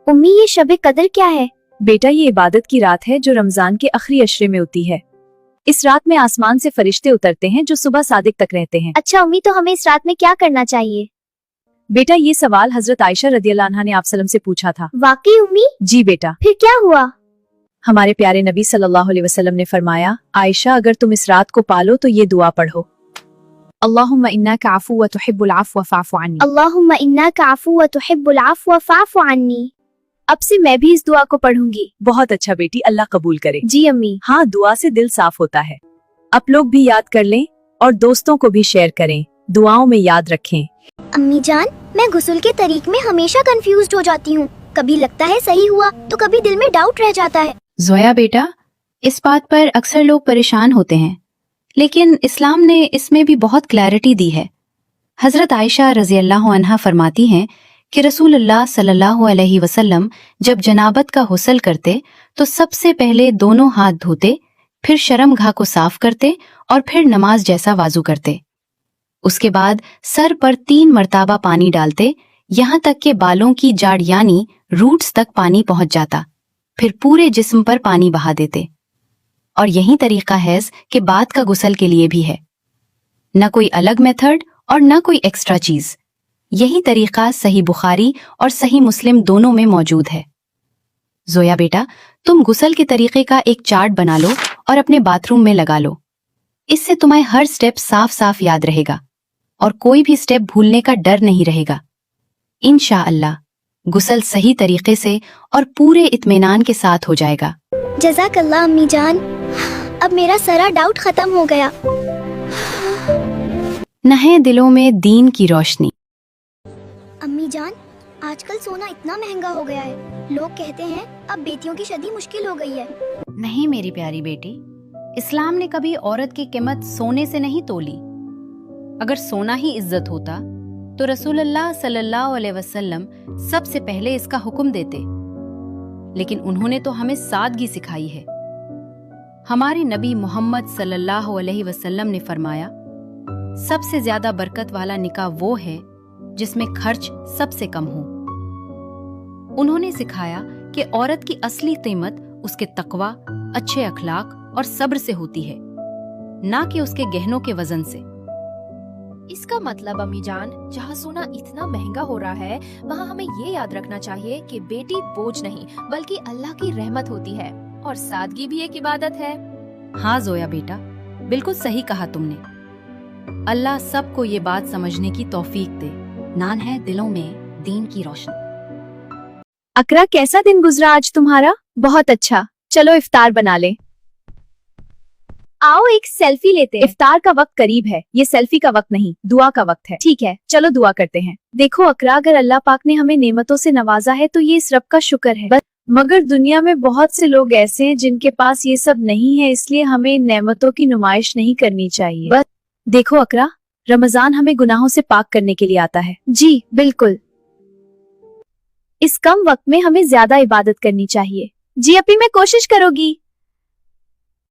उम्मी ये शब कदर क्या है? बेटा ये इबादत की रात है जो रमजान के आखिरी अशरे में होती है। इस रात में आसमान से फरिश्ते उतरते हैं जो सुबह सादिक तक रहते हैं। अच्छा उम्मी, तो हमें इस रात में क्या करना चाहिए? बेटा ये सवाल हजरत आयशा रदियल्लाहु अन्हा ने आप सल्लम से पूछा था। वाकई उम्मी? जी बेटा। फिर क्या हुआ? हमारे प्यारे नबी सल्लल्लाहु अलैहि वसल्लम ने फरमाया, आयशा अगर तुम इस रात को पालो तो ये दुआ पढ़ो, अल्लाहुम्मा इन्नका अफ़ू व तुहिब्बुल अफ़्व फ़अफ़ु अन्नी। अल्लाहुम्मा इन्नका अफ़ू व तुहिब्बुल अफ़्व फ़अफ़ु अन्नी। अब से मैं भी इस दुआ को पढ़ूंगी। बहुत अच्छा बेटी, अल्लाह कबूल करे। जी अम्मी। हाँ, दुआ से दिल साफ होता है। आप लोग भी याद कर लें और दोस्तों को भी शेयर करें। दुआओं में याद रखें। अम्मी जान, मैं गुस्ल के तरीक में हमेशा कंफ्यूज हो जाती हूँ। कभी लगता है सही हुआ तो कभी दिल में डाउट रह जाता है। जोया बेटा, इस बात पर अक्सर लोग परेशान होते हैं, लेकिन इस्लाम ने इसमें भी बहुत क्लैरिटी दी है। हजरत आयशा रज़ियल्लाहु अन्हा फरमाती हैं कि रसूलुल्लाह सल्लल्लाहु अलैहि वसल्लम जब जनाबत का हुस्ल करते तो सबसे पहले दोनों हाथ धोते, फिर शर्मगाह को साफ करते और फिर नमाज जैसा वाजू करते। उसके बाद सर पर 3 मर्तबा पानी डालते, यहाँ तक कि बालों की जड़ यानी रूट्स तक पानी पहुंच जाता। फिर पूरे जिस्म पर पानी बहा देते। और यही तरीका हैज़ के बाद का गुस्ल के लिए भी है। न कोई अलग मेथड और न कोई एक्स्ट्रा चीज। यही तरीका सही बुखारी और सही मुस्लिम दोनों में मौजूद है। जोया बेटा, तुम गुस्ल के तरीके का एक चार्ट बना लो और अपने बाथरूम में लगा लो। इससे तुम्हें हर स्टेप साफ साफ याद रहेगा और कोई भी स्टेप भूलने का डर नहीं रहेगा। इंशाअल्लाह गुस्ल सही तरीके से और पूरे इत्मीनान के साथ हो जाएगा। जज़ाकल्लाह अम्मी जान, अब मेरा सारा डाउट खत्म हो गया। नहे दिलों में दीन की रोशनी। अम्मी जान, आजकल सोना इतना महंगा हो गया है। लोग कहते हैं अब बेटियों की शादी मुश्किल हो गई है। नहीं मेरी प्यारी बेटी, इस्लाम ने कभी औरत की कीमत सोने से नहीं तोली। अगर सोना ही इज्जत होता तो रसूलुल्लाह सल्लल्लाहु अलैहि वसल्लम सबसे पहले इसका हुक्म देते, लेकिन उन्होंने तो हमें सादगी सिखाई है। हमारे नबी मोहम्मद सल्लल्लाहु अलैहि वसल्लम ने फरमाया, सबसे ज्यादा बरकत वाला निकाह वो है जिसमें खर्च सबसे कम हो। उन्होंने सिखाया कि औरत की असली कीमत उसके तकवा, अच्छे अखलाक और सब्र से होती है, ना कि उसके गहनों के वजन से। इसका मतलब अम्मी जान, जहाँ सोना इतना महंगा हो रहा है वहाँ हमें ये याद रखना चाहिए कि बेटी बोझ नहीं बल्कि अल्लाह की रहमत होती है और सादगी भी एक इबादत है। हाँ जोया बेटा, बिल्कुल सही कहा तुमने। अल्लाह सबको ये बात समझने की तौफीक दे। नान है दिलों में दीन की रोशनी। अकरा, कैसा दिन गुजरा आज तुम्हारा? बहुत अच्छा, चलो इफ्तार बना ले। आओ एक सेल्फी लेते हैं। इफ्तार का वक्त करीब है, ये सेल्फी का वक्त नहीं, दुआ का वक्त है। ठीक है, चलो दुआ करते हैं। देखो अकरा, अगर अल्लाह पाक ने हमें नेमतों से नवाजा है तो ये इस रब का शुक्र है। मगर दुनिया में बहुत से लोग ऐसे हैं जिनके पास ये सब नहीं है, इसलिए हमें इन नेमतों की नुमाइश नहीं करनी चाहिए। बस देखो अकरा, रमजान हमें गुनाहों से पाक करने के लिए आता है। जी बिल्कुल। इस कम वक्त में हमें ज्यादा इबादत करनी चाहिए। जी अपी, मैं कोशिश करूंगी।